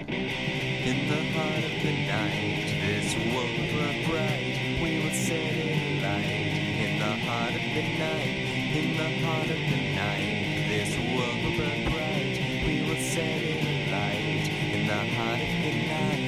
In the heart of the night, this world will burn bright. We will set it alight. In the heart of the night, in the heart of the night, this world will burn bright. We will set it alight. In the heart of the night.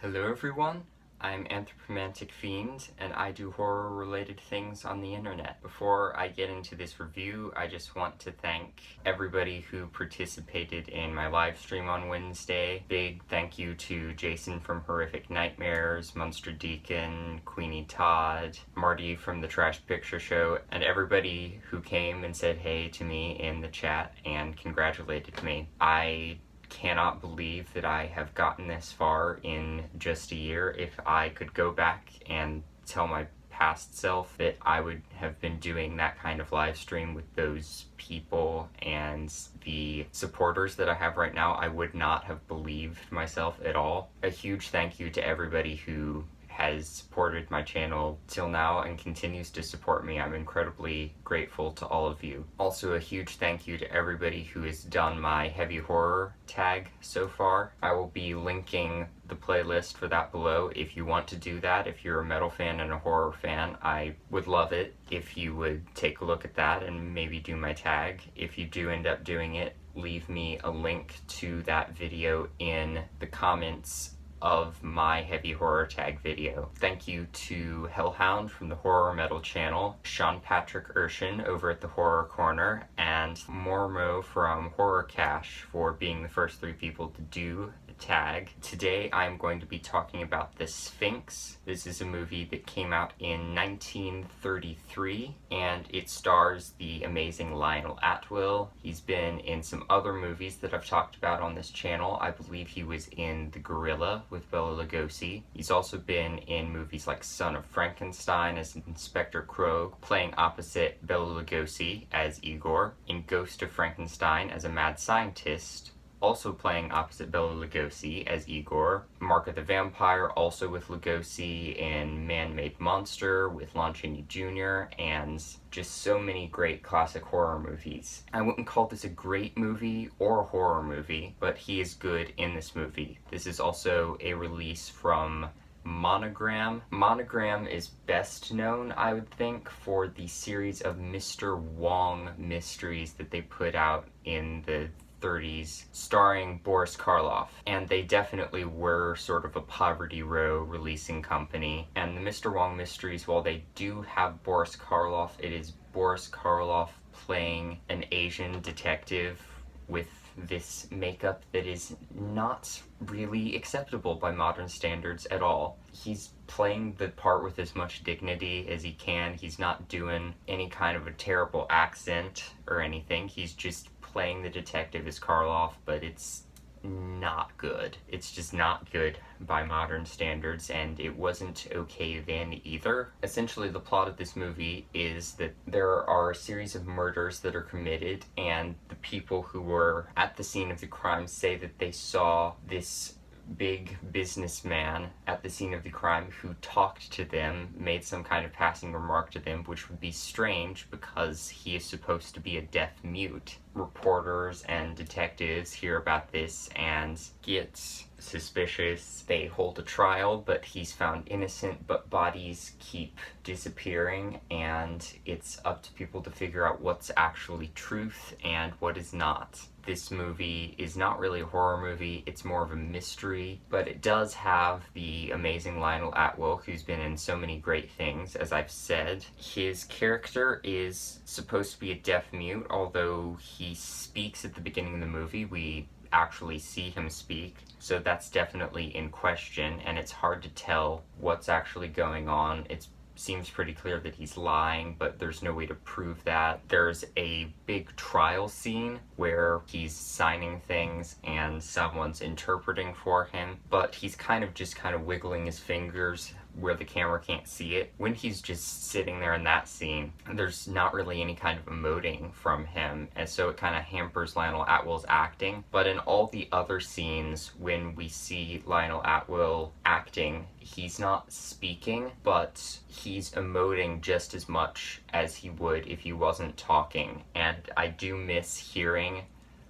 Hello everyone, I'm Anthropomantic Fiend, and I do horror-related things on the internet. Before I get into this review, I just want to thank everybody who participated in my live stream on Wednesday. Big thank you to Jason from Horrific Nightmares, Monster Deacon, Queenie Todd, Marty from the Trash Picture Show, and everybody who came and said hey to me in the chat and congratulated me. I cannot believe that I have gotten this far in just a year. If I could go back and tell my past self that I would have been doing that kind of live stream with those people and the supporters that I have right now, I would not have believed myself at all. A huge thank you to everybody who has supported my channel till now and continues to support me. I'm incredibly grateful to all of you. Also a huge thank you to everybody who has done my heavy horror tag so far. I will be linking the playlist for that below if you want to do that. If you're a metal fan and a horror fan, I would love it if you would take a look at that and maybe do my tag. If you do end up doing it, leave me a link to that video in the comments of my heavy horror tag video. Thank you to Hellhound from the Horror Metal channel, Sean Patrick Urshan over at the Horror Corner, and Mormo from Horror Cache for being the first 3 people to do the tag. Today I'm going to be talking about The Sphinx. This is a movie that came out in 1933 and it stars the amazing Lionel Atwill. He's been in some other movies that I've talked about on this channel. I believe he was in The Gorilla with Bela Lugosi. He's also been in movies like Son of Frankenstein as Inspector Krogh, playing opposite Bela Lugosi as Igor, in Ghost of Frankenstein as a mad scientist, also playing opposite Bela Lugosi as Igor, Mark of the Vampire, also with Lugosi, in Man-Made Monster with Lon Chaney Jr., and just so many great classic horror movies. I wouldn't call this a great movie or a horror movie, but he is good in this movie. This is also a release from Monogram. Monogram is best known, I would think, for the series of Mr. Wong mysteries that they put out in the 30s, starring Boris Karloff. And they definitely were sort of a poverty row releasing company. And the Mr. Wong mysteries, while they do have Boris Karloff, it is Boris Karloff playing an Asian detective with this makeup that is not really acceptable by modern standards at all. He's playing the part with as much dignity as he can. He's not doing any kind of a terrible accent or anything. He's just playing the detective as Karloff, but it's not good. It's just not good by modern standards, and it wasn't okay then either. Essentially, the plot of this movie is that there are a series of murders that are committed, and the people who were at the scene of the crime say that they saw this big businessman at the scene of the crime who talked to them, made some kind of passing remark to them, which would be strange because he is supposed to be a deaf mute. Reporters and detectives hear about this and get suspicious. They hold a trial, but he's found innocent, but bodies keep disappearing, and it's up to people to figure out what's actually truth and what is not. This movie is not really a horror movie, it's more of a mystery, but it does have the amazing Lionel Atwill, who's been in so many great things, as I've said. His character is supposed to be a deaf mute, although he speaks at the beginning of the movie. We actually see him speak, so that's definitely in question, and it's hard to tell what's actually going on. It seems pretty clear that he's lying, but there's no way to prove that. There's a big trial scene where he's signing things and someone's interpreting for him, but he's kind of wiggling his fingers where the camera can't see it. When he's just sitting there in that scene, there's not really any kind of emoting from him, and so it kind of hampers Lionel Atwill's acting. But in all the other scenes, when we see Lionel Atwill acting, he's not speaking, but he's emoting just as much as he would if he wasn't talking. And I do miss hearing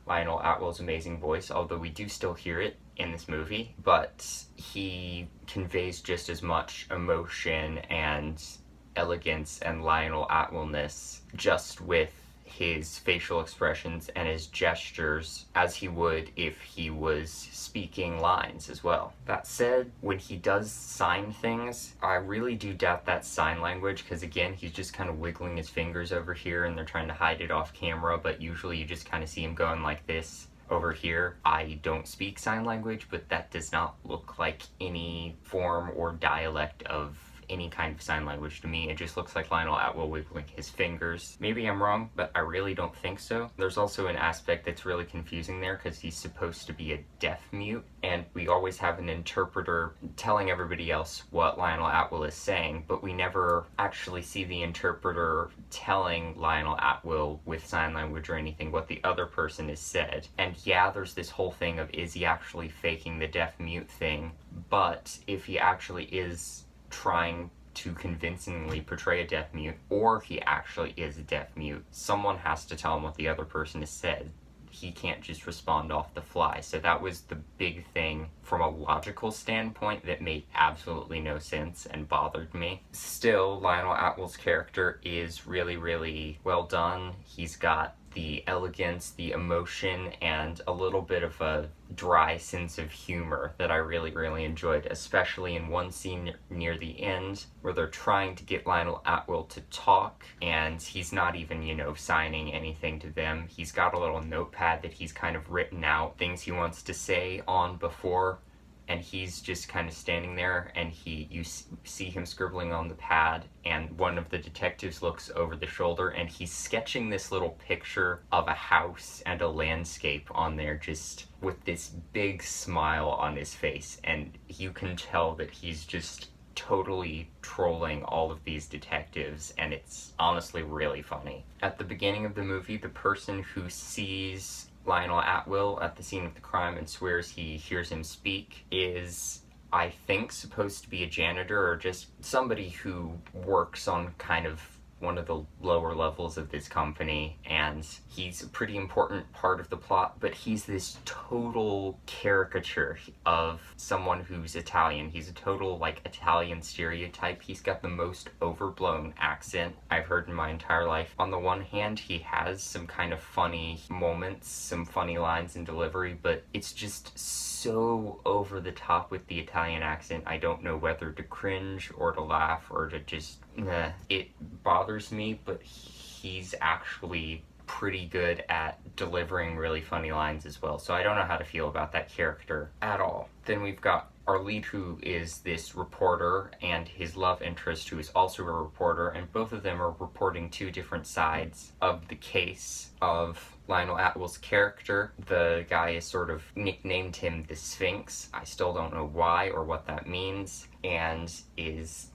Lionel Atwill's amazing voice, although we do still hear it in this movie, but he conveys just as much emotion and elegance and Lionel Atwill-ness just with his facial expressions and his gestures as he would if he was speaking lines as well. That said, when he does sign things, I really do doubt that sign language, because again, he's just kind of wiggling his fingers over here and they're trying to hide it off camera, but usually you just kind of see him going like this over here. I don't speak sign language, but that does not look like any form or dialect of any kind of sign language to me. It just looks like Lionel Atwill wiggling his fingers. Maybe I'm wrong, but I really don't think so. There's also an aspect that's really confusing there, because he's supposed to be a deaf mute, and we always have an interpreter telling everybody else what Lionel Atwill is saying, but we never actually see the interpreter telling Lionel Atwill with sign language or anything what the other person has said. And yeah, there's this whole thing of, is he actually faking the deaf mute thing? But if he actually is trying to convincingly portray a deaf mute, or he actually is a deaf mute, someone has to tell him what the other person has said. He can't just respond off the fly. So that was the big thing from a logical standpoint that made absolutely no sense and bothered me. Still, Lionel Atwill's character is really, really well done. He's got the elegance, the emotion, and a little bit of a dry sense of humor that I really, really enjoyed, especially in one scene near the end where they're trying to get Lionel Atwill to talk, and he's not even, signing anything to them. He's got a little notepad that he's kind of written out things he wants to say on before, and he's just kind of standing there, and you see him scribbling on the pad, and one of the detectives looks over the shoulder, and he's sketching this little picture of a house and a landscape on there, just with this big smile on his face, and you can tell that he's just totally trolling all of these detectives, and it's honestly really funny. At the beginning of the movie, the person who sees Lionel Atwill at the scene of the crime and swears he hears him speak is, I think, supposed to be a janitor or just somebody who works on kind of one of the lower levels of this company, and he's a pretty important part of the plot, but he's this total caricature of someone who's Italian. He's a total, Italian stereotype. He's got the most overblown accent I've heard in my entire life. On the one hand, he has some kind of funny moments, some funny lines and delivery, but it's just so over the top with the Italian accent. I don't know whether to cringe or to laugh or to just, it bothers me, but he's actually pretty good at delivering really funny lines as well. So I don't know how to feel about that character at all. Then we've got our lead, who is this reporter, and his love interest, who is also a reporter, and both of them are reporting two different sides of the case of Lionel Atwill's character. The guy has sort of nicknamed him the Sphinx. I still don't know why or what that means, and is,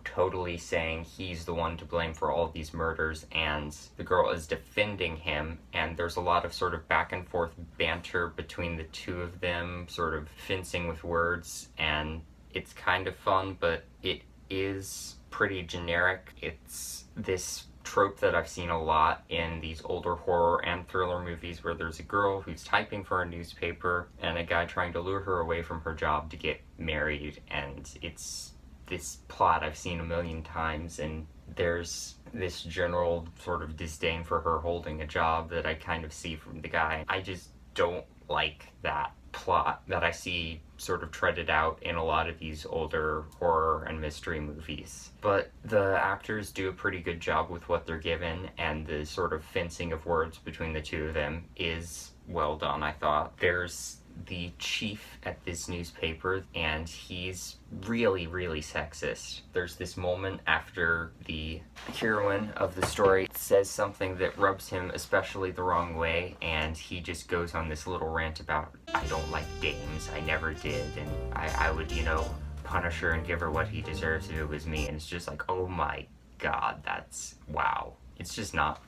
totally saying he's the one to blame for all of these murders, and the girl is defending him, and there's a lot of sort of back and forth banter between the two of them, sort of fencing with words, and it's kind of fun, but it is pretty generic. It's this trope that I've seen a lot in these older horror and thriller movies, where there's a girl who's typing for a newspaper and a guy trying to lure her away from her job to get married, and it's this plot I've seen a million times, and there's this general sort of disdain for her holding a job that I kind of see from the guy. I just don't like that plot that I see sort of treaded out in a lot of these older horror and mystery movies. But the actors do a pretty good job with what they're given, and the sort of fencing of words between the two of them is well done, I thought. There's the chief at this newspaper, and he's really, really sexist. There's this moment after the heroine of the story says something that rubs him especially the wrong way, and he just goes on this little rant about, I don't like dames, I never did, and I would, punish her and give her what he deserves if it was me. And it's just like, oh my god, that's wow. It's just not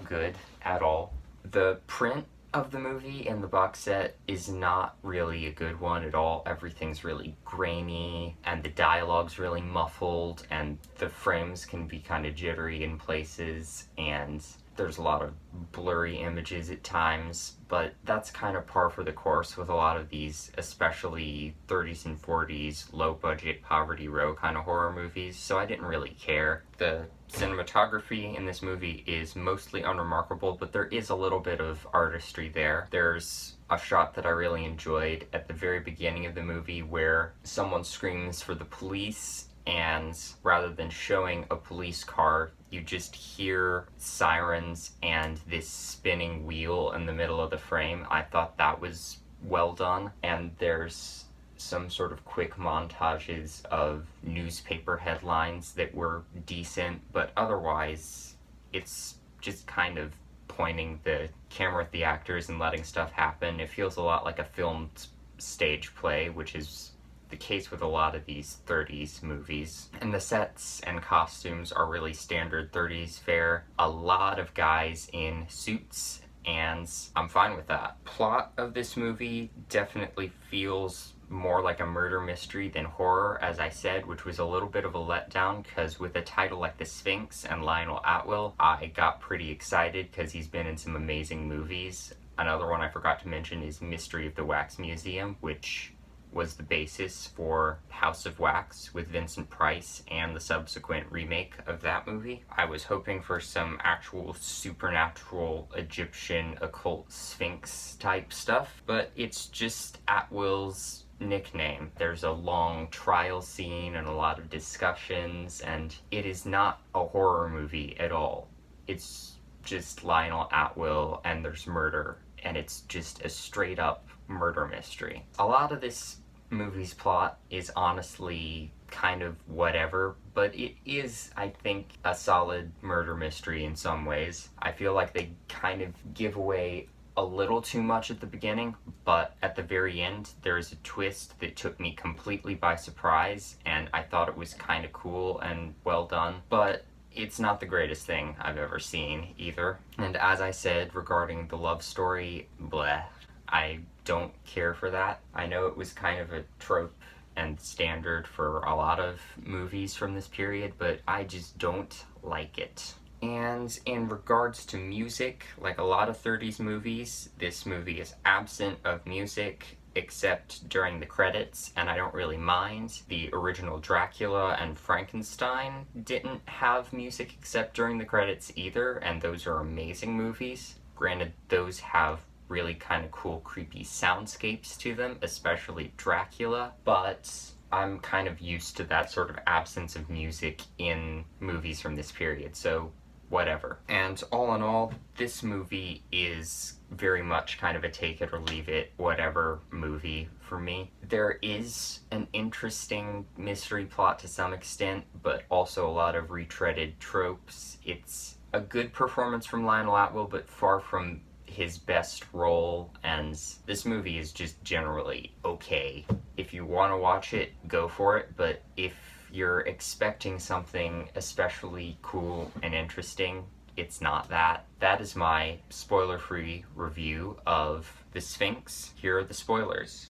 good at all. The print of the movie and the box set is not really a good one at all. Everything's really grainy, and the dialogue's really muffled, and the frames can be kind of jittery in places, and there's a lot of blurry images at times, but that's kind of par for the course with a lot of these, especially 30s and 40s, low-budget, Poverty Row kind of horror movies, so I didn't really care. The cinematography in this movie is mostly unremarkable, but there is a little bit of artistry there. There's a shot that I really enjoyed at the very beginning of the movie where someone screams for the police, and rather than showing a police car, you just hear sirens and this spinning wheel in the middle of the frame. I thought that was well done, and there's some sort of quick montages of newspaper headlines that were decent, but otherwise it's just kind of pointing the camera at the actors and letting stuff happen. It feels a lot like a filmed stage play, which is the case with a lot of these 30s movies. And the sets and costumes are really standard 30s fare. A lot of guys in suits, and I'm fine with that. Plot of this movie definitely feels more like a murder mystery than horror, as I said, which was a little bit of a letdown, because with a title like The Sphinx and Lionel Atwill, I got pretty excited because he's been in some amazing movies. Another one I forgot to mention is Mystery of the Wax Museum, which was the basis for House of Wax with Vincent Price and the subsequent remake of that movie. I was hoping for some actual supernatural Egyptian occult Sphinx type stuff, but it's just Atwill's nickname. There's a long trial scene and a lot of discussions, and it is not a horror movie at all. It's just Lionel Atwill and there's murder, and it's just a straight up murder mystery. A lot of this movie's plot is honestly kind of whatever, but it is, I think, a solid murder mystery in some ways. I feel like they kind of give away a little too much at the beginning, but at the very end there's a twist that took me completely by surprise, and I thought it was kind of cool and well done, but it's not the greatest thing I've ever seen either. And as I said regarding the love story, bleh, I don't care for that. I know it was kind of a trope and standard for a lot of movies from this period, but I just don't like it. And in regards to music, like a lot of 30s movies, this movie is absent of music except during the credits, and I don't really mind. The original Dracula and Frankenstein didn't have music except during the credits either, and those are amazing movies. Granted, those have really kind of cool, creepy soundscapes to them, especially Dracula, but I'm kind of used to that sort of absence of music in movies from this period, so whatever. And all in all, this movie is very much kind of a take it or leave it, whatever movie for me. There is an interesting mystery plot to some extent, but also a lot of retreaded tropes. It's a good performance from Lionel Atwill, but far from his best role, and this movie is just generally okay. If you want to watch it, go for it, but if you're expecting something especially cool and interesting, it's not that. That is my spoiler-free review of The Sphinx. Here are the spoilers.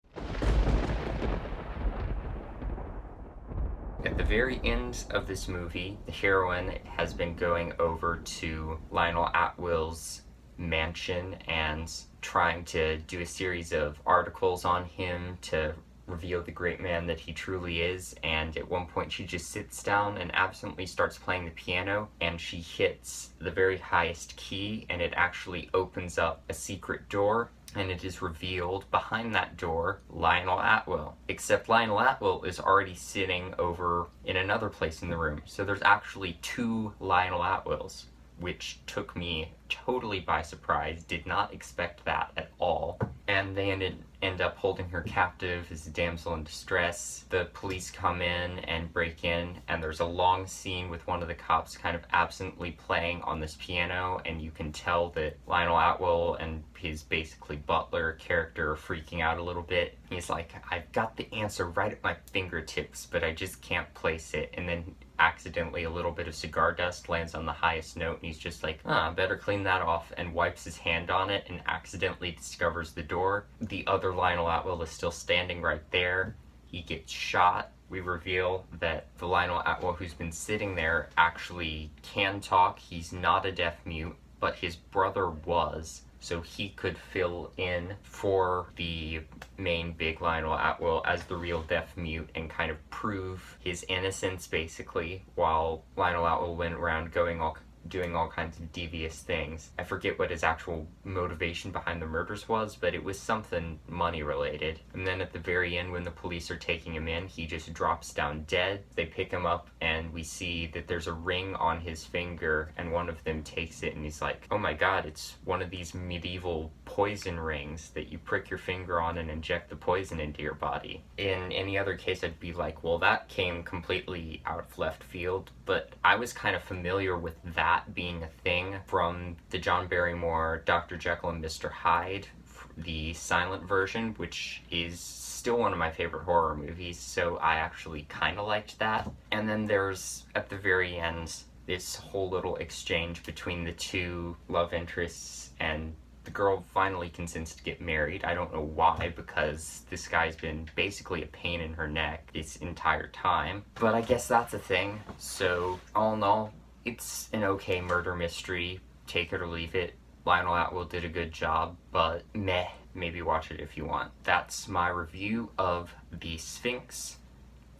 At the very end of this movie, the heroine has been going over to Lionel Atwill's mansion and trying to do a series of articles on him to reveal the great man that he truly is, and at one point she just sits down and absently starts playing the piano, and she hits the very highest key, and it actually opens up a secret door, and it is revealed behind that door Lionel Atwill. Except Lionel Atwill is already sitting over in another place in the room, so there's actually two Lionel Atwills, which took me totally by surprise. Did not expect that at all. And they ended end up holding her captive as a damsel in distress. The police come in and break in, and there's a long scene with one of the cops kind of absently playing on this piano, and you can tell that Lionel Atwill and his basically butler character are freaking out a little bit. He's like, I've got the answer right at my fingertips, but I just can't place it. And then accidentally a little bit of cigar dust lands on the highest note, and he's just like, better clean that off, and wipes his hand on it and accidentally discovers the door. The other Lionel Atwill is still standing right there. He gets shot. We reveal that the Lionel Atwill who's been sitting there actually can talk. He's not a deaf mute, but his brother was, so he could fill in for the main big Lionel Atwill as the real deaf mute and kind of prove his innocence, basically, while Lionel Atwill went around doing all kinds of devious things. I forget what his actual motivation behind the murders was, but it was something money related. And then at the very end, when the police are taking him in, he just drops down dead. They pick him up, and we see that there's a ring on his finger, and one of them takes it, and he's like, oh my god, it's one of these medieval poison rings that you prick your finger on and inject the poison into your body. In any other case, I'd be like, well, that came completely out of left field, but I was kind of familiar with that being a thing from the John Barrymore Dr. Jekyll and Mr. Hyde, the silent version, which is still one of my favorite horror movies, so I actually kind of liked that. And then there's, at the very end, this whole little exchange between the two love interests, and the girl finally consents to get married. I don't know why, because this guy's been basically a pain in her neck this entire time, but I guess that's a thing. So, all in all, it's an okay murder mystery, take it or leave it. Lionel Atwill did a good job, but meh, maybe watch it if you want. That's my review of The Sphinx.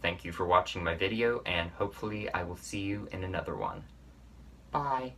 Thank you for watching my video, and hopefully I will see you in another one. Bye.